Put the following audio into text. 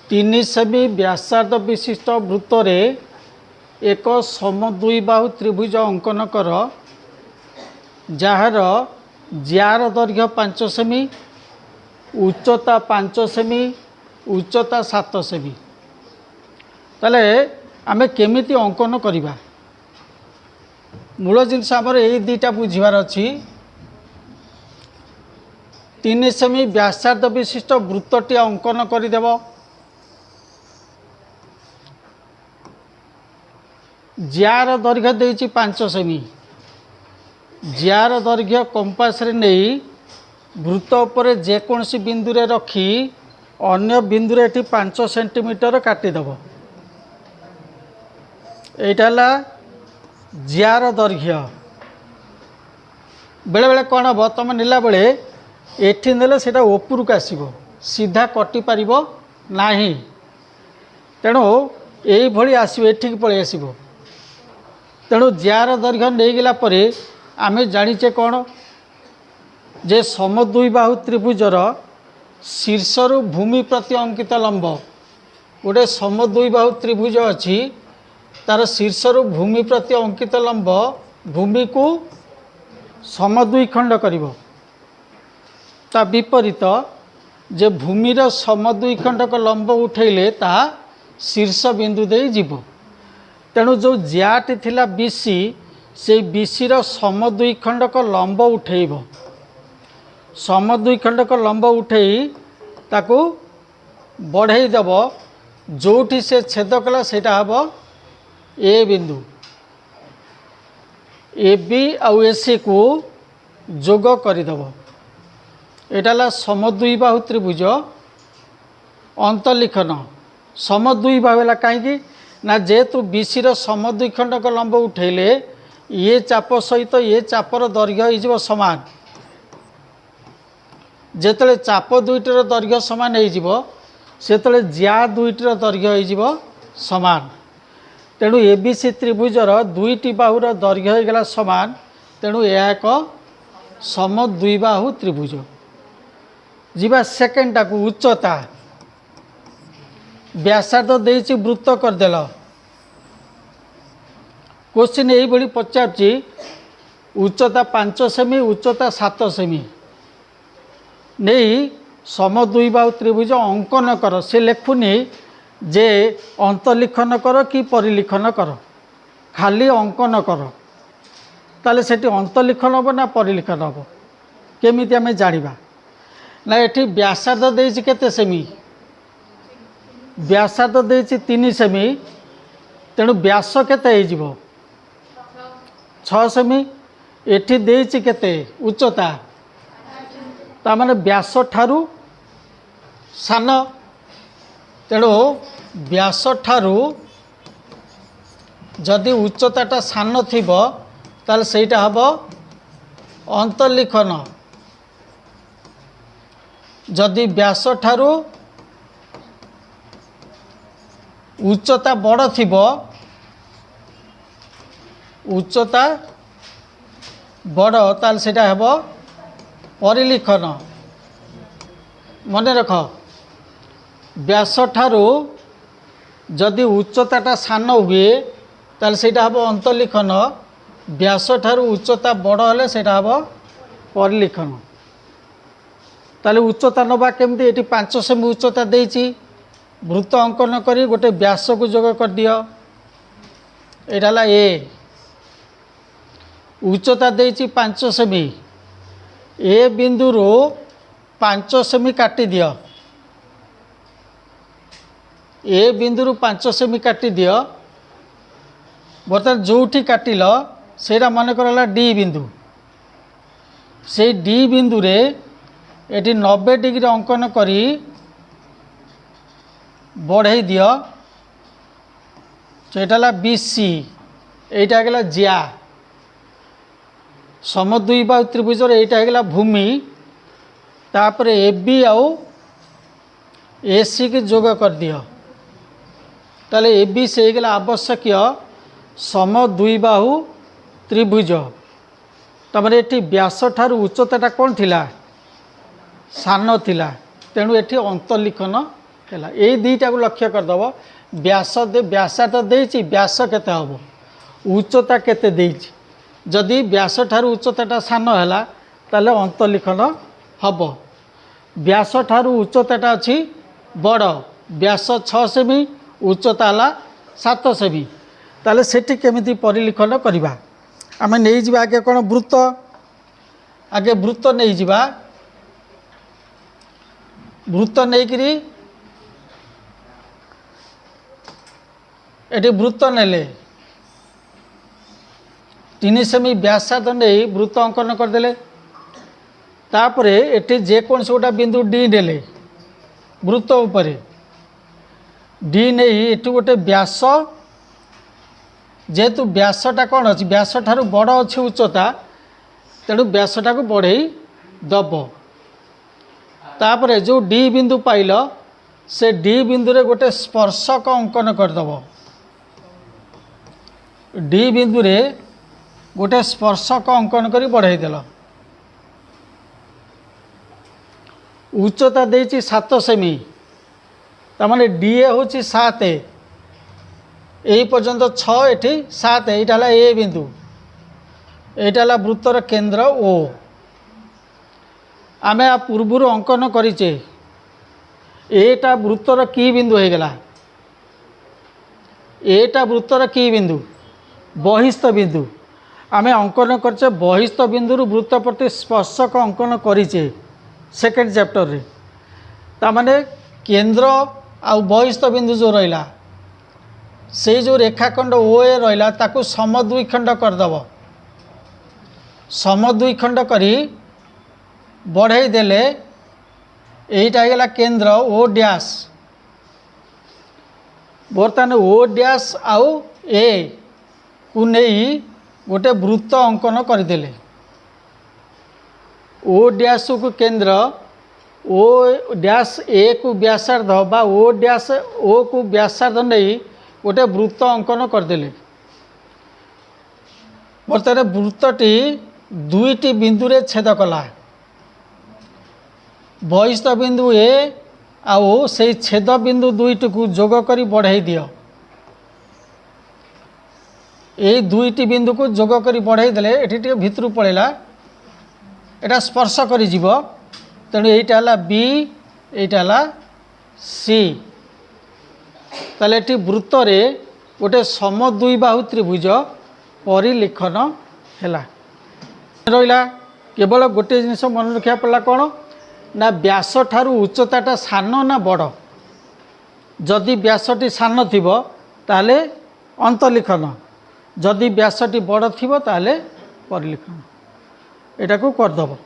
तीन सेमी व्यासार्ध विशिष्ट वृत्त रे एक समद्विबाहु त्रिभुज अंकन कर जार ज्यार दैर्घ्य 5 सेमी उच्चता 5 सेमी उच्चता 7 सेमी। ताले आमे केमिति अंकन करिबा मूल जिनस आमर यही दुईटा बुझार अच्छी। 3 सेमी व्यासार्ध विशिष्ट वृत्तटी अंकन करदेव। जार दैर्घ्य देछि 5 सेमी। जार दैर्घ्य कंपास रे नहीं वृत्त उपर जेकोसी बिंदु रे रखी अन्य बिंदु रे एठी 5 सेंटीमीटर काटिदेव। एटा जार दैर्घ्य बेले बेले कौन हम तुम नेला बेले एठी नेले सेटा उपरक आसीबो सीधा कटि पारिबो नाही। तेणु यही भली आसीबो एठी पळै आसीबो। तेणु जार दैर्घ्य नहीं गला परे आमे जानिचे कौन जे समद्विबाहु त्रिभुजर शीर्षरु भूमि प्रति अंकित लंब गोटे समद्विबाहु त्रिभुज अच्छी तार शीर्षरु भूमि प्रति अंकित लंब भूमि को समद्विखंड करिवो। ता विपरीत जे भूमिर समद्विखंडक लंब उठेले ता शीर्ष बिंदु दे जीवो। तेणु जो ज्याटी थिला बीसी से बीसीर समद्विखंडक लंब उठेइबो। समद्विखंडक लंब उठेई ताकू बढ़ाई देव जोठी से छेद कला सेटा हबो ए बिंदु। ए बी आउ एसी को जोग करदेव। एटा समद्विबाहु त्रिभुज अंतलिखन। समद्विबाहु है कहीं ना जेहेतु बीसी समद्विखंडक लंब उठेले ये चाप सहित ये चापर दैर्घ्य हो सामान। जेतले चाप दुईटर दैर्घ्य सामान हो ज्या दुईटर दैर्घ्य हो सामान। तेणु एबीसी त्रिभुजर दुईटी बाहुर दैर्घ्य होगला सामान। तेणु यह एक समद्विबाहु त्रिभुज। जीवा सेकेंडटा को उच्चता व्यासार्ध देछि वृत्त करदेल। क्वेश्चन यही भली पचारछि उच्चता 5 सेमी उच्चता 7 सेमी नहीं समद्विबाहु त्रिभुज अंकन कर। से लिखुनी जे अंतलिखन कर कि परिलिखन कर खाली अंकन कर। ताले सेठी अंतलिखन हम ना परिलिखन हम केमिति आमे जानिबा ना। एठी व्यासार्ध देछि केते सेमी व्यासार्ध देछि 3 सेमी। तेणु व्यास केते हो जिवो 6 सेमी। एठी देछि केते उच्चता ता माने व्यास ठारू सान। तेणु व्यास ठारू जदि उच्चताटा सान थिबो ताल सेटा हबो अंतलिखन। जदि व्यास ठारू उच्चता बड़ थिबो उच्चता बड़ ताल सेटा हबो परिलिखन। मन रख व्यास ठारू जदि उच्चताटा सान हुए ताल सेटा हबो अंतलिखन। व्यास ठारू उच्चता बड़ हेले सेटा हबो परिलिखन। ताले उच्चता नबा केमती एटी 5 सेमी उच्चता देछि वृत्त अंकन करी गोटे व्यास को जोग कर दियो। एटाला ए उच्चता देछि 5 सेमी। ए बिंदु रो 5 सेमी काटी दियो। ए बिंदु रो 5 सेमी काटी दियो। बर्तमान जोठी काटिल सेटा मन करला डी बिंदु। से डी बिंदु रे एटी 90 डिग्री अंकन करी बढ़ाई दियो। सेटाला बीसी एटा गला ज्या समद्विबाहु त्रिभुजर एटा होगला भूमि। तापरे एबी आउ एसी के जोग कर दियो। ताले एबी से होगला आवश्यक समद्विबाहु त्रिभुज। तमरे एठी व्यास ठारू उच्चताटा कौन थिला सान थिला। तेणु एठी अंतलिखन ହେଲା ଏଇ ଦୁଇଟାକୁ ଲକ୍ଷ୍ୟ କରିଦେବ ବ୍ୟାସାର୍ଧ ଦେଇଛି ବ୍ୟାସ କେତେ ହେବ ଉଚ୍ଚତା କେତେ ଦେଇଛି ଯଦି ବ୍ୟାସ ଠାରୁ ଉଚ୍ଚତାଟା ସାନ ହେଲା ତାହେଲେ ଅନ୍ତଲିଖନ ହେବ ବ୍ୟାସ ଠାରୁ ଉଚ୍ଚତାଟା ଅଛି ବଡ଼ ବ୍ୟାସ 6 ସେମି ଉଚ୍ଚତା ହେଲା 7 ସେମି ତାହେଲେ ସେଠି କେମିତି ପରିଲିଖନ କରିବା ଆମେ ନେଇଯିବା ଆଗେ କ'ଣ ବୃତ୍ତ ଆଗେ ବୃତ୍ତ ନେଇଯିବା ବୃତ୍ତ ନେଇକିରି ଏଠି ବୃତ୍ତ ନେଲେ 3 ସେମି ବ୍ୟାସାର୍ଧ ନେଇ ବୃତ୍ତ ଅଙ୍କନ କରିଦେଲେ ତାପରେ ଏଠି ଯେକୌଣସି ଗୋଟେ ବିନ୍ଦୁ ଡି ନେଲେ ବୃତ୍ତ ଉପରେ ଡି ନେଇ ଏଠି ଗୋଟେ ବ୍ୟାସ ଯେହେତୁ ବ୍ୟାସଟା କ'ଣ ଅଛି ବ୍ୟାସ ଠାରୁ ବଡ଼ ଅଛି ଉଚ୍ଚତା ତେଣୁ ବ୍ୟାସଟାକୁ ବଢ଼େଇ ଦେବ ତାପରେ ଯେଉଁ ଡି ବିନ୍ଦୁ ପାଇଲ ସେ ଡି ବିନ୍ଦୁରେ ଗୋଟେ ସ୍ପର୍ଶକ ଅଙ୍କନ କରିଦେବ ଡି ବିନ୍ଦୁରେ ଗୋଟେ ସ୍ପର୍ଶକ ଅଙ୍କନ କରି ବଢ଼େଇ ଦେଲ ଉଚ୍ଚତା ଦେଇଛି 7 ସେମି ତାମାନେ ଡିଏ ହେଉଛି 7 এই পর্যন্ত 6 এটি 7 এইটা হল এ বিন্দু এইটা হল বৃত্তর কেন্দ্র ও আমি পূর্বর অঙ্কন করিছে এইটা বৃত্তর কি বিন্দু হয়ে গেলা এইটা বৃত্তর কি বিন্দু বহিস্থ বিন্দু আমি অঙ্কন করছে বহিস্থ বিন্দুর বৃত্ত প্রতি স্পর্শক অঙ্কন করিছে সেকেন্ড চ্যাপ্टर রে তার মানে কেন্দ্র আর বহিস্থ বিন্দু যে রহিলা से जो रेखाखंड ओ ए रहा ताकू समद्विखंड करदेव समद्विखंड करी बढ़ई देले यहीटा होगा केंद्र ओ डैश बर्तमान ओ डैश आउ ए को नहीं गोटे वृत्त अंकन करदेले ओ डैश को केंद्र ओ डैश ए को व्यासार्ध बा ओ डैश ओ को व्यासार्ध नहीं गोटे वृत्त अंकन करदेले बर्तमान वृत्तटी दुईटी बिंदुरे छेद कला बहिस्थ बिंदु ए आउ से छेद बिंदु दुईटी को जोग करी बढ़ाई दियो ये दुईटी बिंदु को जोग करी बढ़ाई देले एठी भितर पड़ेगा एटा स्पर्श करी जीवो तेणु एटा हला बी एटा हला सी ताले एटी वृत्त रे गोटे समद्विबाहु त्रिभुज परिलिखन हैला रहिला केवल गोटे जिनिस मन रखा पड़ा कौन ना व्यास ठारू उच्चताटा सान ना बड़ जदि व्यासटी सान थिबो ताले अंतलिखन जदि व्यासटी बड़ थिबो ताले परिलिखन एटा को करदबो।